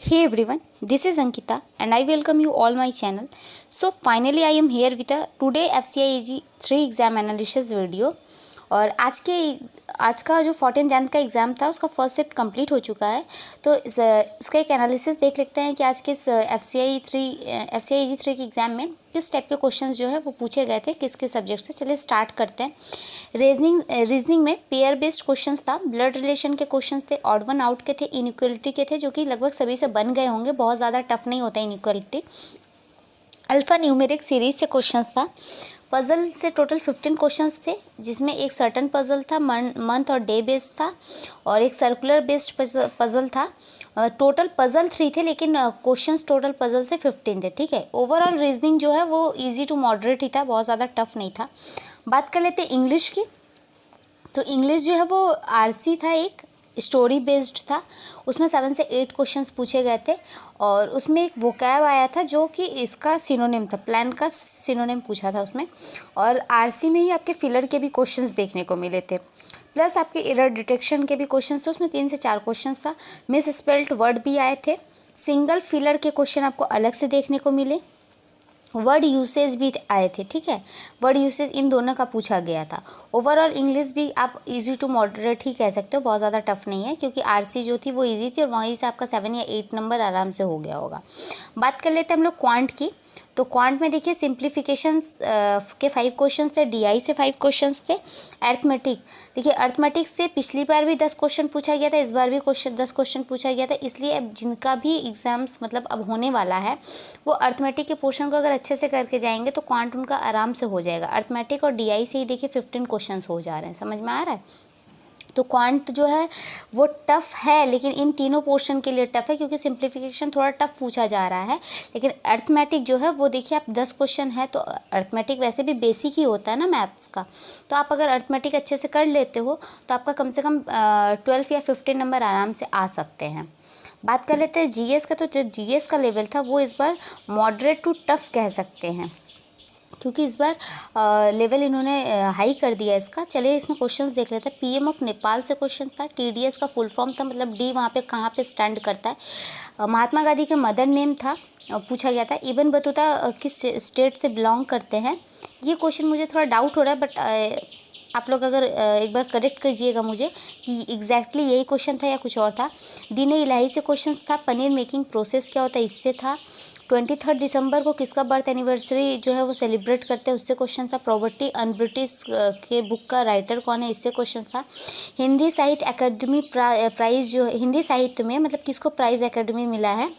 Hey everyone, this is Ankita and I welcome you all my channel. So finally I am here with a today FCI 3 exam analysis video. और आज का जो 14 जनवरी का exam था उसका first shift complete हो चुका है। तो इसका एक एनालिसिस देख लेते हैं कि आज के FCI 3 के एग्ज़ाम में किस टाइप के क्वेश्चंस जो है वो पूछे गए थे, किस किस सब्जेक्ट से। चलिए स्टार्ट करते हैं। रीजनिंग में पेयर बेस्ड क्वेश्चंस था, ब्लड रिलेशन के क्वेश्चंस थे, ऑड वन आउट के थे, इनइक्वालिटी के थे, जो कि लगभग सभी से बन गए होंगे, बहुत ज़्यादा टफ नहीं होता इनइक्वालिटी। अल्फ़ा न्यूमेरिक सीरीज से क्वेश्चंस था। पज़ल से टोटल 15 क्वेश्चंस थे, जिसमें एक सर्टन पज़ल था, मंथ और डे बेस्ड था, और एक सर्कुलर बेस्ड पज़ल था। टोटल पज़ल 3 थे, लेकिन क्वेश्चंस टोटल पज़ल से 15 थे। ठीक है, ओवरऑल रीजनिंग जो है वो इजी टू मॉडरेट ही था, बहुत ज़्यादा टफ नहीं था। बात कर लेते हैं इंग्लिश की। तो इंग्लिश जो है वो आरसी था, एक स्टोरी बेस्ड था। उसमें 7 से 8 क्वेश्चंस पूछे गए थे, और उसमें एक वोकैब आया था जो कि इसका सिनोनिम था, प्लान का सिनोनिम पूछा था उसमें। और आरसी में ही आपके फिलर के भी क्वेश्चंस देखने को मिले थे, प्लस आपके एरर डिटेक्शन के भी क्वेश्चंस थे। उसमें 3 से 4 क्वेश्चंस था। मिस स्पेल्ड वर्ड भी आए थे। सिंगल फिलर के क्वेश्चन आपको अलग से देखने को मिले। वर्ड यूसेज भी आए थे। ठीक है, वर्ड यूसेज इन दोनों का पूछा गया था। ओवरऑल इंग्लिश भी आप इजी टू मॉडरेट ही कह सकते हो, बहुत ज़्यादा टफ नहीं है, क्योंकि आरसी जो थी वो इजी थी और वहीं से आपका 7 या 8 नंबर आराम से हो गया होगा। बात कर लेते हैं हम लोग क्वांट की। तो क्वांट में देखिए सिंप्लीफिकेशंस के 5 क्वेश्चंस थे, डीआई से 5 क्वेश्चंस थे। अर्थमेटिक, देखिए अर्थमेटिक से पिछली बार भी 10 क्वेश्चन पूछा गया था, इस बार भी 10 क्वेश्चन पूछा गया था। इसलिए अब जिनका भी एग्जाम्स मतलब अब होने वाला है, वो अर्थमेटिक के पोर्शन को अगर अच्छे से करके जाएंगे तो क्वांट उनका आराम से हो जाएगा। अर्थमेटिक और डीआई से ही देखिए 15 क्वेश्चन हो जा रहे हैं, समझ में आ रहा है। तो क्वांट जो है वो टफ़ है, लेकिन इन तीनों पोर्शन के लिए टफ़ है, क्योंकि सिंप्लीफिकेशन थोड़ा टफ पूछा जा रहा है। लेकिन अर्थमेटिक जो है वो देखिए, आप 10 क्वेश्चन है, तो अर्थमेटिक वैसे भी बेसिक ही होता है ना मैथ्स का। तो आप अगर अर्थमेटिक अच्छे से कर लेते हो तो आपका कम से कम 12 या 15 नंबर आराम से आ सकते हैं। बात कर लेते हैं जीएस का। तो जो जीएस का लेवल था वो इस बार मॉडरेट टू टफ़ कह सकते हैं, क्योंकि इस बार लेवल इन्होंने हाई कर दिया इसका। चलिए इसमें क्वेश्चंस देख लेते हैं। पीएम ऑफ नेपाल से क्वेश्चन था। टीडीएस का फुल फॉर्म था, मतलब डी वहाँ पे कहाँ पे स्टैंड करता है। महात्मा गांधी के मदर नेम था, पूछा गया था। इब्न बतूता किस स्टेट से बिलोंग करते हैं। ये क्वेश्चन मुझे थोड़ा डाउट हो रहा है, बट आप लोग अगर एक बार करेक्ट कीजिएगा मुझे कि एग्जैक्टली यही क्वेश्चन था या कुछ और था। दीन इलाही से क्वेश्चन था। पनीर मेकिंग प्रोसेस क्या होता है, इससे था। 23 दिसंबर को किसका बर्थ एनिवर्सरी जो है वो सेलिब्रेट करते हैं, उससे क्वेश्चन था। प्रॉपर्टी अन ब्रिटिश के बुक का राइटर कौन है, इससे क्वेश्चन था। हिंदी साहित्य अकेडमी प्राइज़ जो हिंदी साहित्य में मतलब किसको प्राइज़ अकेडमी मिला है,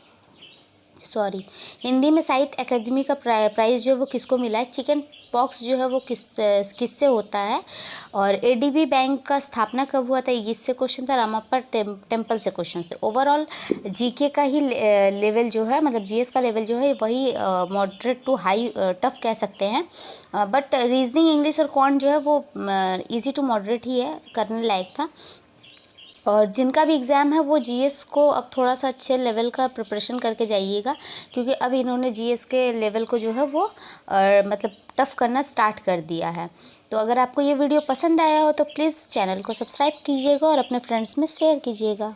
हिंदी में साहित्य अकेडमी का प्राइज़ जो है वो किसको मिला है। चिकन पॉक्स जो है वो किससे होता है। और एडीबी बैंक का स्थापना कब हुआ था, इससे क्वेश्चन था। रामाप्पा टेम्पल से क्वेश्चन थे। ओवरऑल जीके का ही लेवल जो है, मतलब जीएस का लेवल जो है वही मॉडरेट टू हाई टफ कह सकते हैं। बट रीजनिंग, इंग्लिश और क्वांट जो है वो इजी टू मॉडरेट ही है, करने लायक था। और जिनका भी एग्ज़ाम है वो जीएस को अब थोड़ा सा अच्छे लेवल का प्रिपरेशन करके जाइएगा, क्योंकि अब इन्होंने जीएस के लेवल को जो है वो मतलब टफ़ करना स्टार्ट कर दिया है। तो अगर आपको ये वीडियो पसंद आया हो तो प्लीज़ चैनल को सब्सक्राइब कीजिएगा और अपने फ्रेंड्स में शेयर कीजिएगा।